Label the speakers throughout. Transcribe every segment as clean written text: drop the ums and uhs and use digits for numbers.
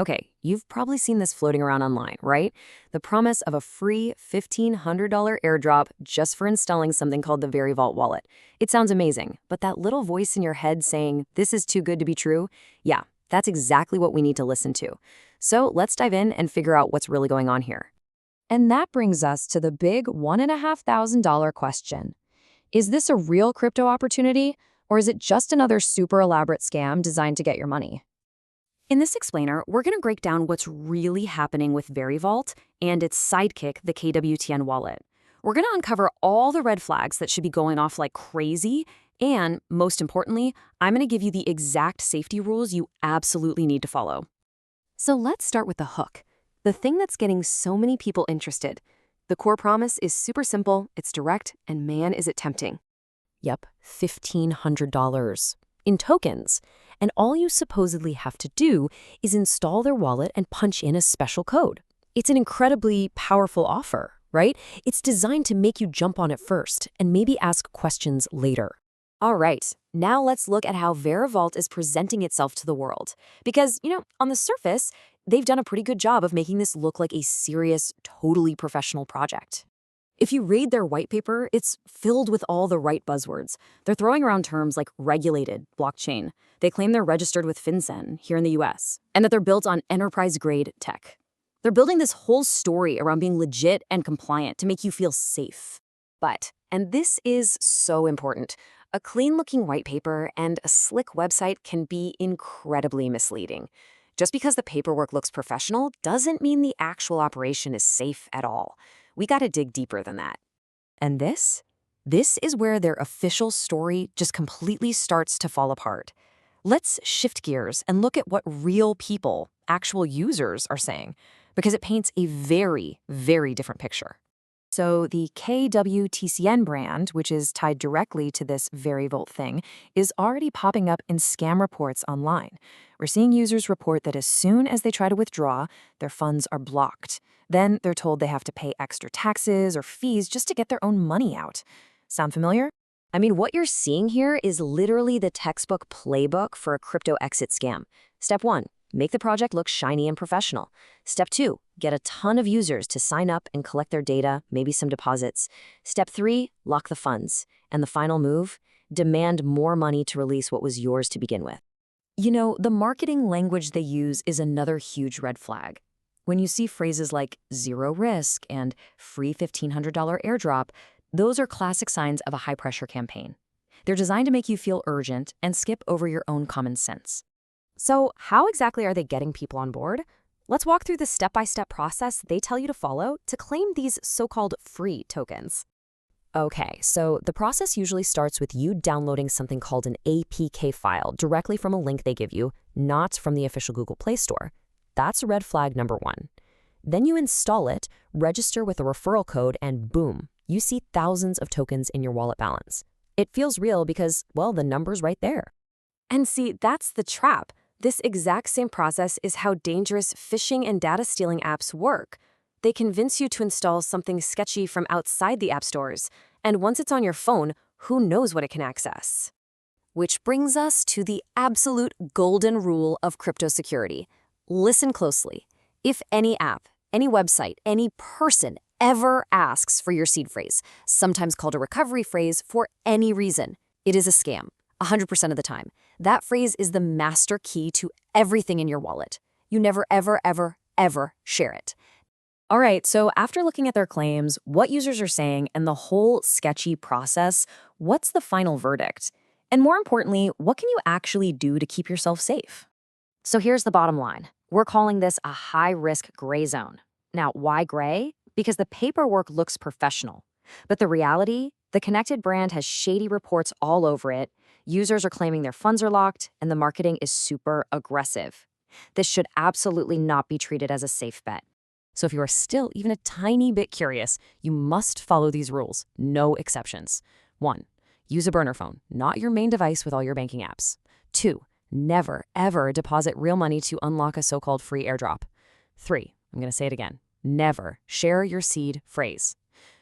Speaker 1: Okay, you've probably seen this floating around online, right? The promise of a free $1,500 airdrop just for installing something called the VeriVault wallet. It sounds amazing, but that little voice in your head saying, this is too good to be true? Yeah, that's exactly what we need to listen to. So let's dive in and figure out what's really going on here.
Speaker 2: And that brings us to the big $1,500 question. Is this a real crypto opportunity, or is it just another super elaborate scam designed to get your money?
Speaker 1: In this explainer, we're going to break down what's really happening with VeriVault and its sidekick, the KWTN wallet. We're going to uncover all the red flags that should be going off like crazy, and most importantly, I'm going to give you the exact safety rules you absolutely need to follow. So let's start with the hook, the thing that's getting so many people interested. The core promise is super simple, it's direct, and man, is it tempting. Yep, $1,500 in tokens. And all you supposedly have to do is install their wallet and punch in a special code. It's an incredibly powerful offer, right? It's designed to make you jump on it first and maybe ask questions later. All right, now let's look at how VeriVault is presenting itself to the world. Because, on the surface, they've done a pretty good job of making this look like a serious, totally professional project. If you read their white paper, it's filled with all the right buzzwords. They're throwing around terms like regulated, blockchain. They claim they're registered with FinCEN here in the US, and that they're built on enterprise-grade tech. They're building this whole story around being legit and compliant to make you feel safe. But, and this is so important, a clean-looking white paper and a slick website can be incredibly misleading. Just because the paperwork looks professional doesn't mean the actual operation is safe at all. We gotta dig deeper than that. And this is where their official story just completely starts to fall apart. Let's shift gears and look at what real people, actual users, are saying, because it paints a very, very different picture. So the KWTCN brand, which is tied directly to this VeriVault thing, is already popping up in scam reports online. We're seeing users report that as soon as they try to withdraw, their funds are blocked. Then they're told they have to pay extra taxes or fees just to get their own money out. Sound familiar? I mean, what you're seeing here is literally the textbook playbook for a crypto exit scam. Step 1, make the project look shiny and professional. Step 2, get a ton of users to sign up and collect their data, maybe some deposits. Step 3, lock the funds. And the final move, demand more money to release what was yours to begin with. The marketing language they use is another huge red flag. When you see phrases like zero risk and free $1,500 airdrop, those are classic signs of a high-pressure campaign. They're designed to make you feel urgent and skip over your own common sense. So how exactly are they getting people on board? Let's walk through the step-by-step process they tell you to follow to claim these so-called free tokens. Okay, so the process usually starts with you downloading something called an APK file directly from a link they give you, not from the official Google Play Store. That's red flag number 1. Then you install it, register with a referral code, and boom, you see thousands of tokens in your wallet balance. It feels real because, well, the number's right there. And see, that's the trap. This exact same process is how dangerous phishing and data stealing apps work. They convince you to install something sketchy from outside the app stores, and once it's on your phone, who knows what it can access? Which brings us to the absolute golden rule of crypto security. Listen closely. If any app, any website, any person ever asks for your seed phrase, sometimes called a recovery phrase, for any reason, it is a scam, 100% of the time. That phrase is the master key to everything in your wallet. You never, ever, ever, ever share it. All right, so after looking at their claims, what users are saying, and the whole sketchy process, what's the final verdict? And more importantly, what can you actually do to keep yourself safe? So here's the bottom line. We're calling this a high-risk gray zone. Now, why gray? Because the paperwork looks professional. But the reality, the connected brand has shady reports all over it, users are claiming their funds are locked, and the marketing is super aggressive. This should absolutely not be treated as a safe bet. So if you are still even a tiny bit curious, you must follow these rules, no exceptions. 1, use a burner phone, not your main device with all your banking apps. 2, never, ever deposit real money to unlock a so-called free airdrop. 3, I'm going to say it again, never share your seed phrase.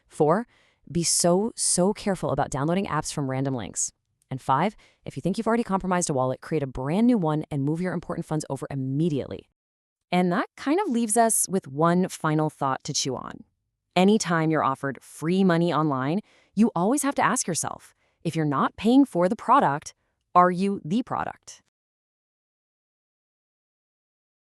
Speaker 1: 4, be so careful about downloading apps from random links. And 5, if you think you've already compromised a wallet, create a brand new one and move your important funds over immediately. And that kind of leaves us with one final thought to chew on. Anytime you're offered free money online, you always have to ask yourself, if you're not paying for the product, are you the product?